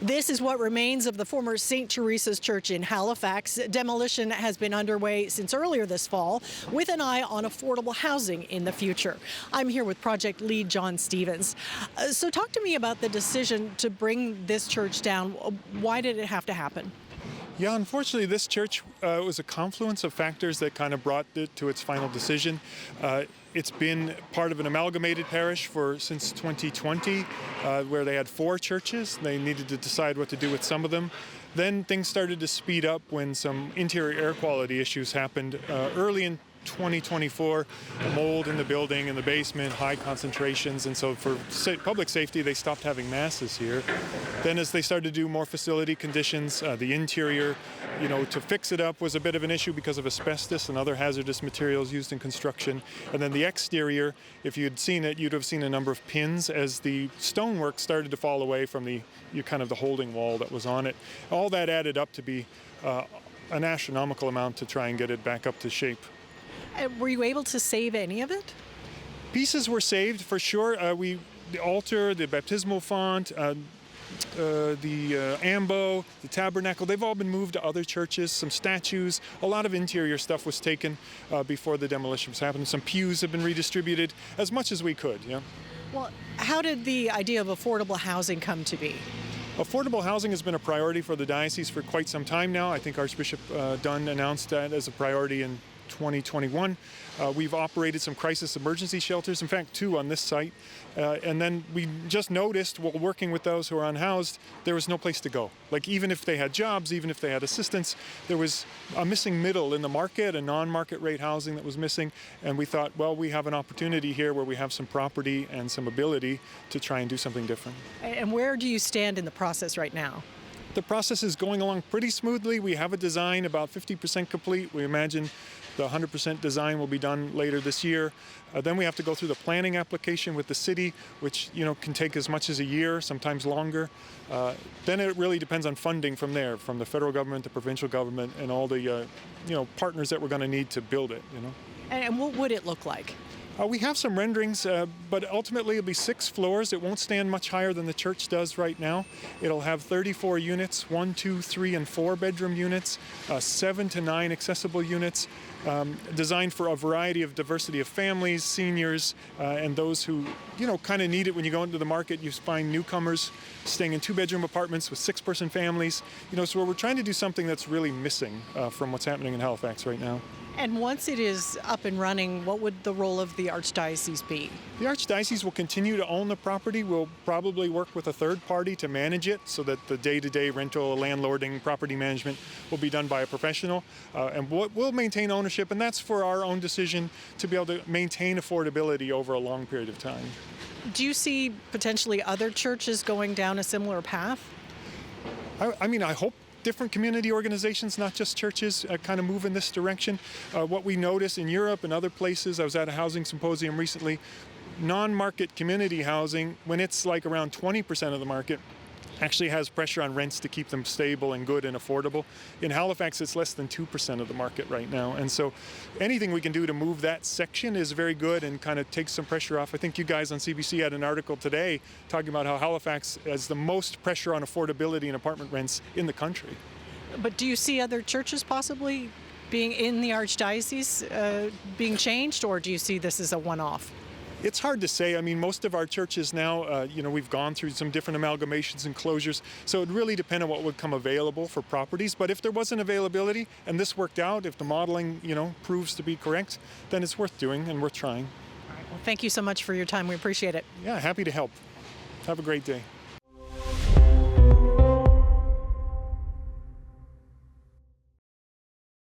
This is what remains of the former St. Theresa's Church in Halifax. Demolition has been underway since earlier this fall with an eye on affordable housing in the future. I'm here with project lead John Stevens. So talk to me about the decision to bring this church down. Why did it have to happen? Yeah, unfortunately, this church was a confluence of factors that kind of brought it to its final decision. It's been part of an amalgamated parish since 2020, where they had 4 churches. They needed to decide what to do with some of them. Then things started to speed up when some interior air quality issues happened early in 2024, mold in the building, in the basement, high concentrations, and so for public safety, they stopped having masses here. Then as they started to do more facility conditions, the interior, to fix it up was a bit of an issue because of asbestos and other hazardous materials used in construction. And then the exterior, if you'd seen it, you'd have seen a number of pins as the stonework started to fall away from the holding wall that was on it. All that added up to be an astronomical amount to try and get it back up to shape. Were you able to save any of it? Pieces were saved for sure. The altar, the baptismal font, the ambo, the tabernacle, they've all been moved to other churches. Some statues, a lot of interior stuff was taken before the demolition was happening. Some pews have been redistributed as much as we could. Yeah. Well, how did the idea of affordable housing come to be? Affordable housing has been a priority for the diocese for quite some time now. I think Archbishop Dunn announced that as a priority in 2021. We've operated some crisis emergency shelters, in fact 2 on this site, and then we just noticed while working with those who are unhoused, there was no place to go. Like even if they had jobs, even if they had assistance, there was a missing middle in the market, a non-market rate housing that was missing, and we thought, well, we have an opportunity here where we have some property and some ability to try and do something different. And where do you stand in the process right now? The process is going along pretty smoothly. We have a design about 50% complete. We imagine the 100% design will be done later this year. Then we have to go through the planning application with the city, which can take as much as a year, sometimes longer. Then it really depends on funding from there, from the federal government, the provincial government, and all the partners that we're going to need to build it. And what would it look like? We have some renderings, but ultimately it'll be 6 floors. It won't stand much higher than the church does right now. It'll have 34 units, 1, 2, 3, and 4 bedroom units, 7 to 9 accessible units, designed for a variety of diversity of families, seniors, and those who, kind of need it. When you go into the market, you find newcomers staying in 2-bedroom apartments with 6-person families. So we're trying to do something that's really missing from what's happening in Halifax right now. And once it is up and running, what would the role of the Archdiocese be? The Archdiocese will continue to own the property. We'll probably work with a third party to manage it so that the day-to-day rental, landlording, property management will be done by a professional. And we'll maintain ownership, and that's for our own decision to be able to maintain affordability over a long period of time. Do you see potentially other churches going down a similar path? I hope different community organizations, not just churches, kind of move in this direction. What we notice in Europe and other places, I was at a housing symposium recently, non-market community housing, when it's like around 20% of the market, actually has pressure on rents to keep them stable and good and affordable. In Halifax, it's less than 2% of the market right now. And so anything we can do to move that section is very good and kind of takes some pressure off. I think you guys on CBC had an article today talking about how Halifax has the most pressure on affordability and apartment rents in the country. But do you see other churches possibly being in the Archdiocese being changed, or do you see this as a one-off? It's hard to say. Most of our churches now, we've gone through some different amalgamations and closures, so it really depends on what would come available for properties. But if there wasn't availability and this worked out, if the modeling, proves to be correct, then it's worth doing and worth trying. All right. Well, thank you so much for your time. We appreciate it. Yeah, happy to help. Have a great day.